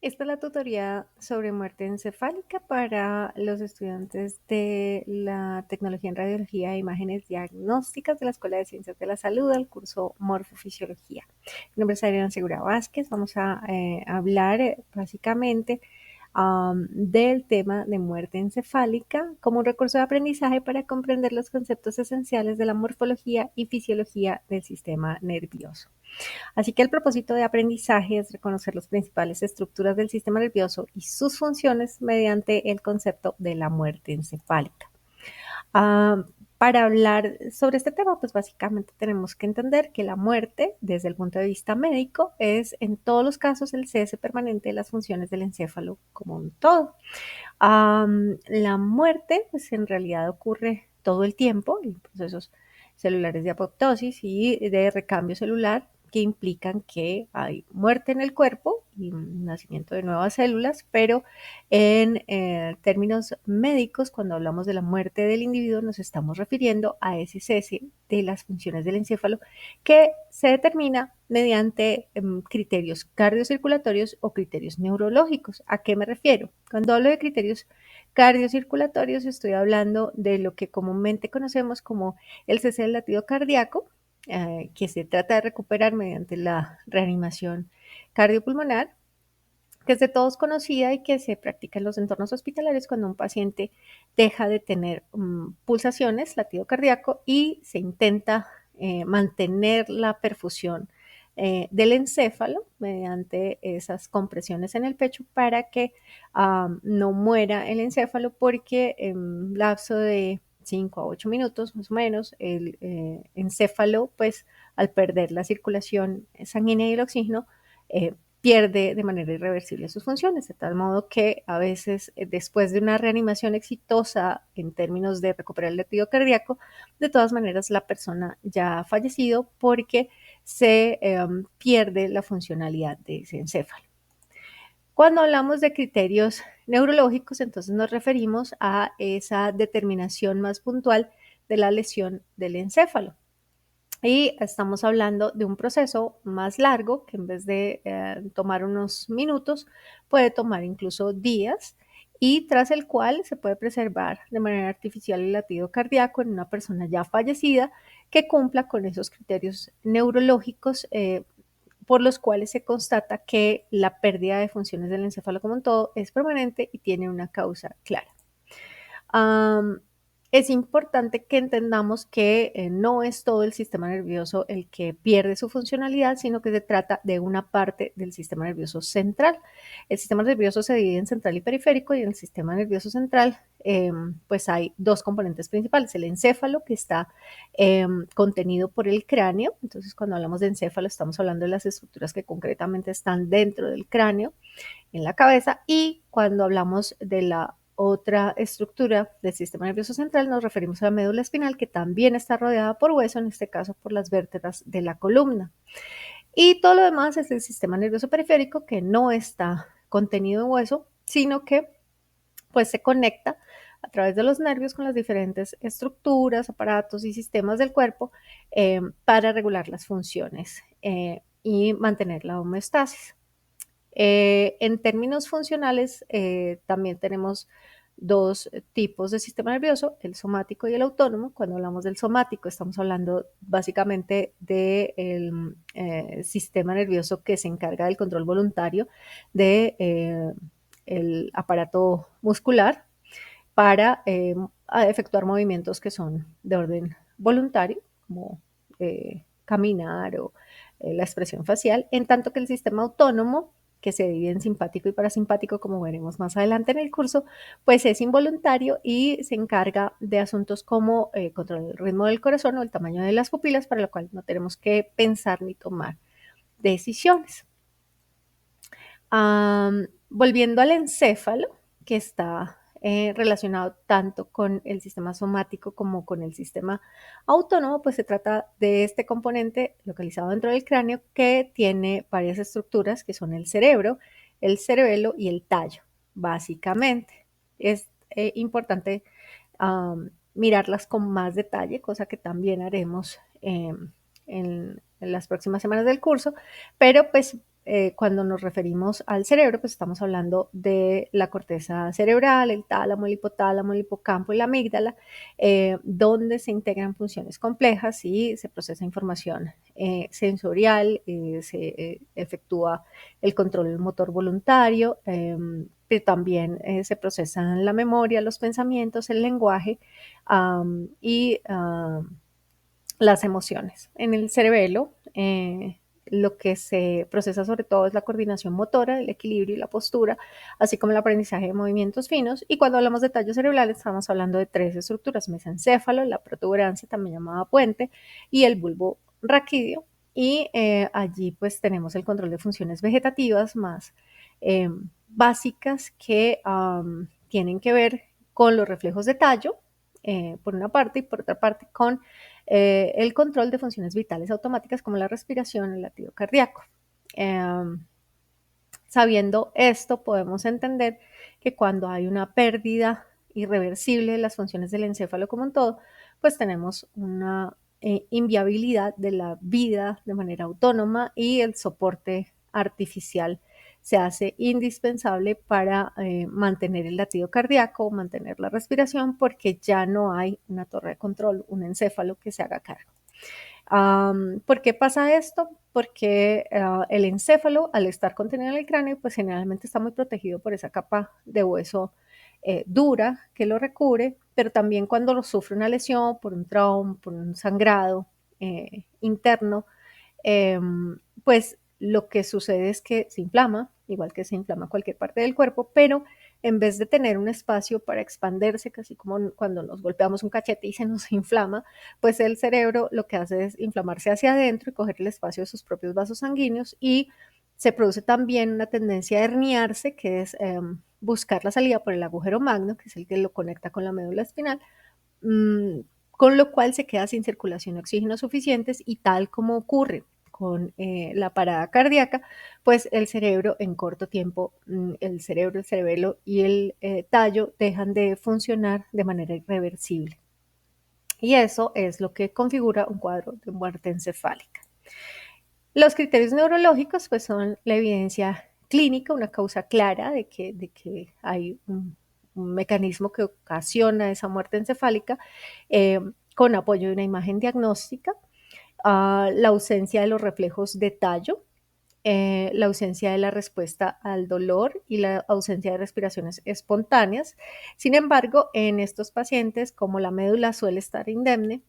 Esta es la tutoría sobre muerte encefálica para los estudiantes de la tecnología en radiología e imágenes diagnósticas de la Escuela de Ciencias de la Salud, al curso Morfofisiología. Mi nombre es Adriana Segura Vázquez. Vamos a hablar básicamente del tema de muerte encefálica como un recurso de aprendizaje para comprender los conceptos esenciales de la morfología y fisiología del sistema nervioso. Así que el propósito de aprendizaje es reconocer las principales estructuras del sistema nervioso y sus funciones mediante el concepto de la muerte encefálica. Ah, para hablar sobre este tema, pues básicamente tenemos que entender que la muerte, desde el punto de vista médico, es en todos los casos el cese permanente de las funciones del encéfalo como un todo. La muerte, pues en realidad ocurre todo el tiempo en procesos celulares de apoptosis y de recambio celular que implican que hay muerte en el cuerpo y nacimiento de nuevas células, pero en términos médicos, cuando hablamos de la muerte del individuo, nos estamos refiriendo a ese cese de las funciones del encéfalo que se determina mediante criterios cardiocirculatorios o criterios neurológicos. ¿A qué me refiero? Cuando hablo de criterios cardiocirculatorios, estoy hablando de lo que comúnmente conocemos como el cese del latido cardíaco, que se trata de recuperar mediante la reanimación cardiopulmonar, que es de todos conocida y que se practica en los entornos hospitalarios cuando un paciente deja de tener pulsaciones, latido cardíaco, y se intenta mantener la perfusión del encéfalo mediante esas compresiones en el pecho para que no muera el encéfalo, porque en un lapso de 5 a 8 minutos más o menos el encéfalo, pues al perder la circulación sanguínea y el oxígeno, eh, pierde de manera irreversible sus funciones, de tal modo que a veces después de una reanimación exitosa en términos de recuperar el latido cardíaco, de todas maneras la persona ya ha fallecido porque se pierde la funcionalidad de ese encéfalo. Cuando hablamos de criterios neurológicos, entonces nos referimos a esa determinación más puntual de la lesión del encéfalo. Y estamos hablando de un proceso más largo que en vez de tomar unos minutos, puede tomar incluso días y tras el cual se puede preservar de manera artificial el latido cardíaco en una persona ya fallecida que cumpla con esos criterios neurológicos por los cuales se constata que la pérdida de funciones del encéfalo como un todo es permanente y tiene una causa clara. Am, es importante que entendamos que no es todo el sistema nervioso el que pierde su funcionalidad, sino que se trata de una parte del sistema nervioso central. El sistema nervioso se divide en central y periférico, y en el sistema nervioso central pues hay dos componentes principales: el encéfalo, que está contenido por el cráneo. Entonces, cuando hablamos de encéfalo, estamos hablando de las estructuras que concretamente están dentro del cráneo, en la cabeza, y cuando hablamos de la otra estructura del sistema nervioso central nos referimos a la médula espinal, que también está rodeada por hueso, en este caso por las vértebras de la columna. Y todo lo demás es el sistema nervioso periférico, que no está contenido en hueso, sino que pues se conecta a través de los nervios con las diferentes estructuras, aparatos y sistemas del cuerpo para regular las funciones y mantener la homeostasis. En términos funcionales, también tenemos dos tipos de sistema nervioso: el somático y el autónomo. Cuando hablamos del somático, estamos hablando básicamente del sistema nervioso que se encarga del control voluntario de, el aparato muscular para efectuar movimientos que son de orden voluntario, como caminar o la expresión facial, en tanto que el sistema autónomo, que se divide en simpático y parasimpático, como veremos más adelante en el curso, pues es involuntario y se encarga de asuntos como controlar el ritmo del corazón o el tamaño de las pupilas, para lo cual no tenemos que pensar ni tomar decisiones. Volviendo al encéfalo, que está relacionado tanto con el sistema somático como con el sistema autónomo, pues se trata de este componente localizado dentro del cráneo que tiene varias estructuras, que son el cerebro, el cerebelo y el tallo, básicamente. Es importante mirarlas con más detalle, cosa que también haremos en las próximas semanas del curso, pero pues cuando nos referimos al cerebro, pues estamos hablando de la corteza cerebral, el tálamo, el hipotálamo, el hipocampo y la amígdala, donde se integran funciones complejas y se procesa información sensorial, se efectúa el control motor voluntario, pero también se procesan la memoria, los pensamientos, el lenguaje y las emociones. En el cerebelo, lo que se procesa sobre todo es la coordinación motora, el equilibrio y la postura, así como el aprendizaje de movimientos finos. Y cuando hablamos de tallo cerebral, estamos hablando de tres estructuras: mesencéfalo, la protuberancia, también llamada puente, y el bulbo raquídeo. Y allí pues tenemos el control de funciones vegetativas más básicas que tienen que ver con los reflejos de tallo, por una parte, y por otra parte con el control de funciones vitales automáticas como la respiración, el latido cardíaco. Sabiendo esto, podemos entender que cuando hay una pérdida irreversible de las funciones del encéfalo como un todo, pues tenemos una inviabilidad de la vida de manera autónoma y el soporte artificial se hace indispensable para mantener el latido cardíaco, mantener la respiración, porque ya no hay una torre de control, un encéfalo que se haga cargo. ¿Por qué pasa esto? Porque el encéfalo, al estar contenido en el cráneo, pues generalmente está muy protegido por esa capa de hueso dura que lo recubre, pero también cuando lo sufre una lesión, por un trauma, por un sangrado interno, pues lo que sucede es que se inflama, igual que se inflama cualquier parte del cuerpo, pero en vez de tener un espacio para expandirse, casi como cuando nos golpeamos un cachete y se nos inflama, pues el cerebro lo que hace es inflamarse hacia adentro y coger el espacio de sus propios vasos sanguíneos, y se produce también una tendencia a herniarse, que es buscar la salida por el agujero magno, que es el que lo conecta con la médula espinal, con lo cual se queda sin circulación de oxígeno suficientes, y tal como ocurre con la parada cardíaca, pues el cerebro en corto tiempo, el cerebro, el cerebelo y el tallo dejan de funcionar de manera irreversible. Y eso es lo que configura un cuadro de muerte encefálica. Los criterios neurológicos pues son la evidencia clínica, una causa clara de que hay un mecanismo que ocasiona esa muerte encefálica, con apoyo de una imagen diagnóstica, la ausencia de los reflejos de tallo, la ausencia de la respuesta al dolor y la ausencia de respiraciones espontáneas. Sin embargo, en estos pacientes, como la médula suele estar indemne,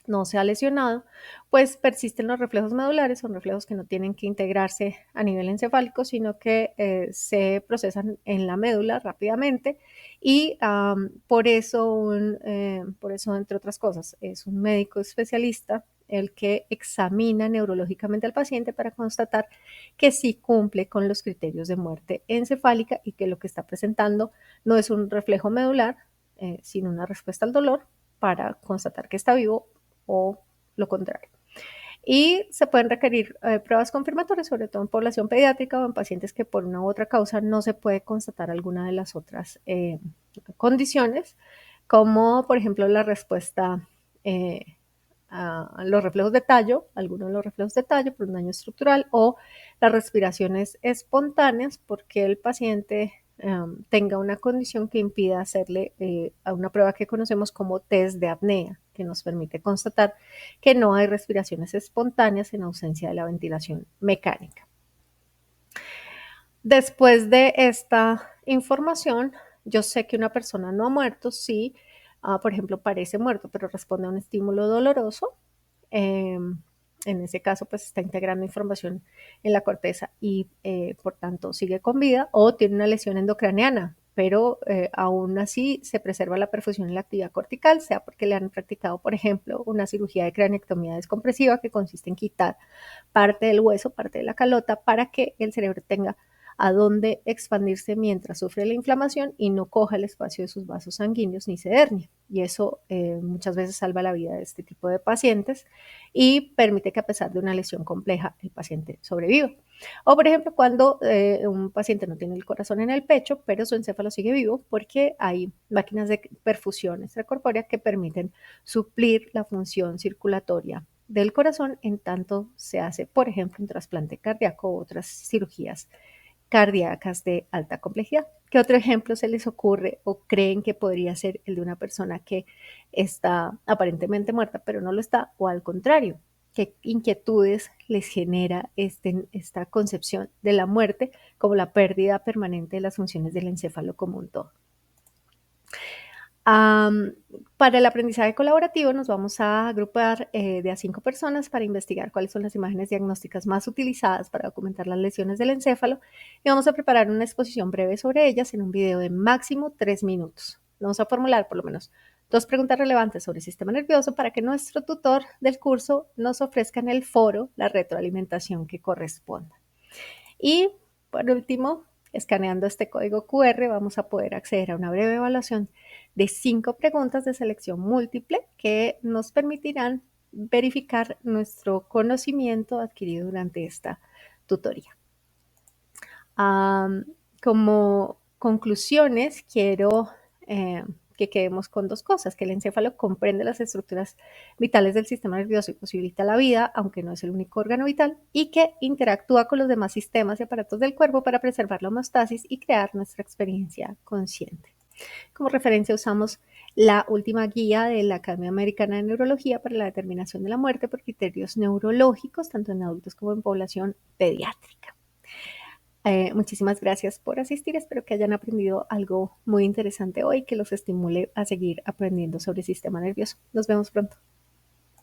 no se ha lesionado, pues persisten los reflejos medulares. Son reflejos que no tienen que integrarse a nivel encefálico, sino que se procesan en la médula rápidamente, y por eso, entre otras cosas, es un médico especialista el que examina neurológicamente al paciente para constatar que sí cumple con los criterios de muerte encefálica y que lo que está presentando no es un reflejo medular, sino una respuesta al dolor, para constatar que está vivo o lo contrario. Y se pueden requerir pruebas confirmatorias, sobre todo en población pediátrica o en pacientes que por una u otra causa no se puede constatar alguna de las otras condiciones, como por ejemplo la respuesta a los reflejos de tallo, algunos de los reflejos de tallo por un daño estructural, o las respiraciones espontáneas porque el paciente tenga una condición que impida hacerle a una prueba que conocemos como test de apnea, que nos permite constatar que no hay respiraciones espontáneas en ausencia de la ventilación mecánica. Después de esta información, yo sé que una persona no ha muerto si, por ejemplo, parece muerto, pero responde a un estímulo doloroso. En ese caso, pues está integrando información en la corteza y por tanto sigue con vida, o tiene una lesión endocraneana, pero aún así se preserva la perfusión y la actividad cortical, sea porque le han practicado, por ejemplo, una cirugía de craneectomía descompresiva, que consiste en quitar parte del hueso, parte de la calota, para que el cerebro tenga a dónde expandirse mientras sufre la inflamación y no coja el espacio de sus vasos sanguíneos ni se hernie. Y eso muchas veces salva la vida de este tipo de pacientes y permite que, a pesar de una lesión compleja, el paciente sobreviva. O por ejemplo, cuando un paciente no tiene el corazón en el pecho, pero su encéfalo sigue vivo, porque hay máquinas de perfusión extracorpórea que permiten suplir la función circulatoria del corazón en tanto se hace, por ejemplo, un trasplante cardíaco u otras cirugías cardíacas de alta complejidad. ¿Qué otro ejemplo se les ocurre o creen que podría ser el de una persona que está aparentemente muerta, pero no lo está? O al contrario, ¿qué inquietudes les genera esta concepción de la muerte como la pérdida permanente de las funciones del encéfalo como un todo? Am, para el aprendizaje colaborativo nos vamos a agrupar de a 5 personas para investigar cuáles son las imágenes diagnósticas más utilizadas para documentar las lesiones del encéfalo y vamos a preparar una exposición breve sobre ellas en un video de máximo 3 minutos. Vamos a formular por lo menos 2 preguntas relevantes sobre el sistema nervioso para que nuestro tutor del curso nos ofrezca en el foro la retroalimentación que corresponda. Y por último, escaneando este código QR vamos a poder acceder a una breve evaluación de 5 preguntas de selección múltiple que nos permitirán verificar nuestro conocimiento adquirido durante esta tutoría. Como conclusiones, quiero que quedemos con 2 cosas, que el encéfalo comprende las estructuras vitales del sistema nervioso y posibilita la vida, aunque no es el único órgano vital, y que interactúa con los demás sistemas y aparatos del cuerpo para preservar la homeostasis y crear nuestra experiencia consciente. Como referencia usamos la última guía de la Academia Americana de Neurología para la determinación de la muerte por criterios neurológicos, tanto en adultos como en población pediátrica. Muchísimas gracias por asistir. Espero que hayan aprendido algo muy interesante hoy que los estimule a seguir aprendiendo sobre el sistema nervioso. Nos vemos pronto.